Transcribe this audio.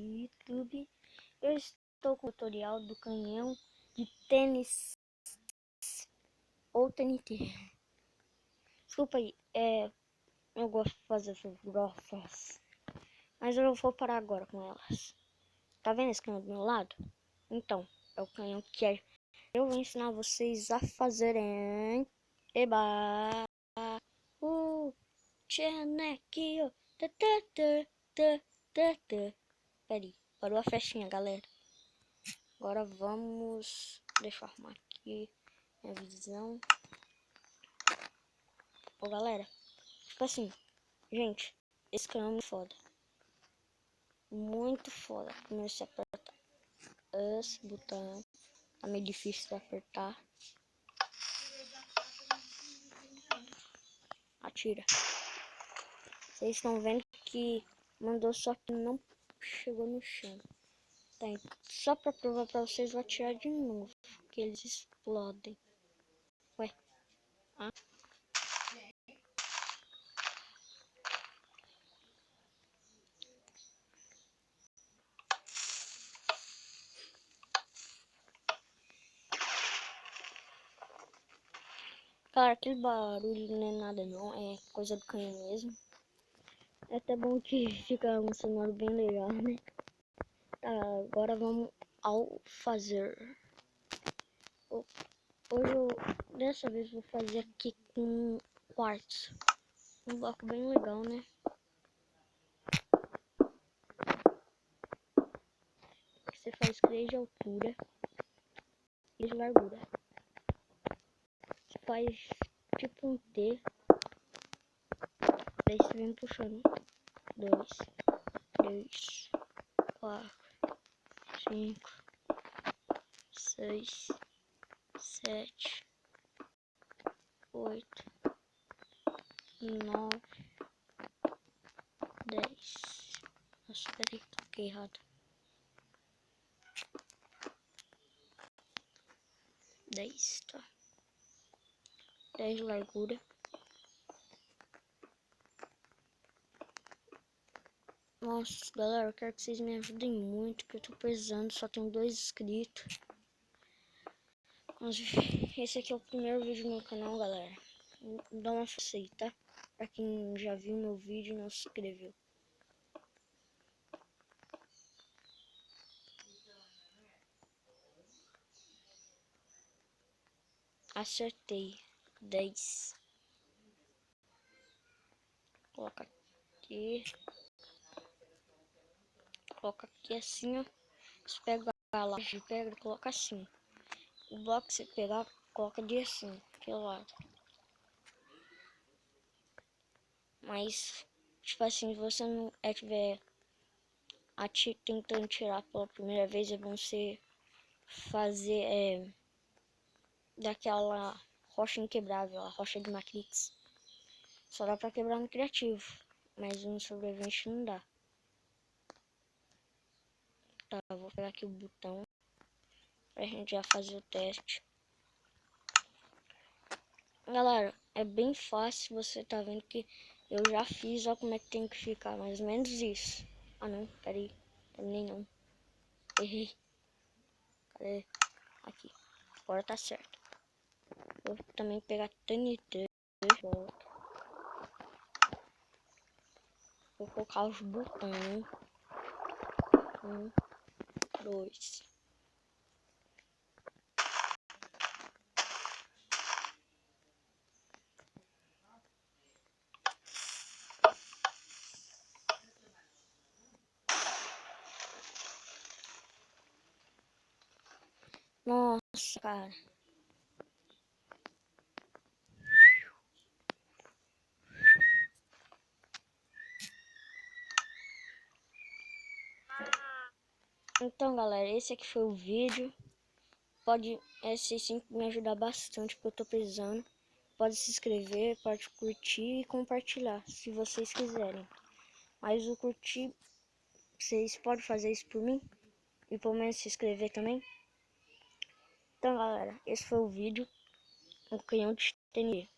YouTube. Eu estou com o tutorial do canhão de tênis ou TNT. Desculpa aí, eu gosto de fazer essas grossas, mas eu vou parar agora com elas. Tá vendo esse canhão do meu lado? Então, é o canhão que eu vou ensinar vocês a fazerem. Eba! Tchenequinho! Peraí, parou a festinha, galera. Agora vamos... Deixa eu arrumar aqui minha visão. Ô, galera, fica assim. Gente, esse canhão é muito foda. Muito foda. Comecei a apertar esse botão. Tá meio difícil de apertar. Atira. Vocês estão vendo que mandou, só que não chegou no chão. Tá, então, só pra provar pra vocês, vou atirar de novo. Que eles explodem. Ué. Ah. Cara, aquele barulho não é nada não, é coisa do canhão mesmo. É até bom que fica um cenário bem legal, né? Tá, agora vamos ao fazer. Hoje dessa vez vou fazer aqui com quartzo. Um bloco bem legal, né? Você faz 3 de altura e de largura. Você faz tipo um T. Daí você vem puxando. 2, 3, 4, 5, 6, 7, 8, 9, 10. Nossa, peraí, toquei errado. 10, tá? 10 de largura. Nossa, galera, eu quero que vocês me ajudem muito, que eu tô precisando, só tenho 2 inscritos. Mas esse aqui é o primeiro vídeo no canal, galera. Dá uma força aí, tá? Pra quem já viu meu vídeo e não se inscreveu. Acertei. 10. Coloca aqui. Coloca aqui assim, ó. Você pega a laje, pega e coloca assim. O bloco que você pegar, coloca de assim, aquele lado. Mas, tipo assim, se você não tiver tentando tirar pela primeira vez, é bom você fazer daquela rocha inquebrável, a rocha de Matrix. Só dá pra quebrar no criativo, mas no sobrevivente não dá. Tá, vou pegar aqui o botão pra gente já fazer o teste. Galera, é bem fácil, você tá vendo que eu já fiz, ó como é que tem que ficar, mais ou menos isso. Ah não, peraí, terminei não. Errei. Cadê? Aqui, agora tá certo. Vou também pegar TNT, volta. Vou colocar os botões. 1, 2. Nossa, cara. Então, galera, esse aqui foi o vídeo. Pode, vocês sempre me ajudar bastante, porque eu tô precisando. Pode se inscrever, pode curtir e compartilhar, se vocês quiserem. Mas o curtir, vocês podem fazer isso por mim? E pelo menos se inscrever também? Então, galera, esse foi o vídeo. Um canhão de TNT.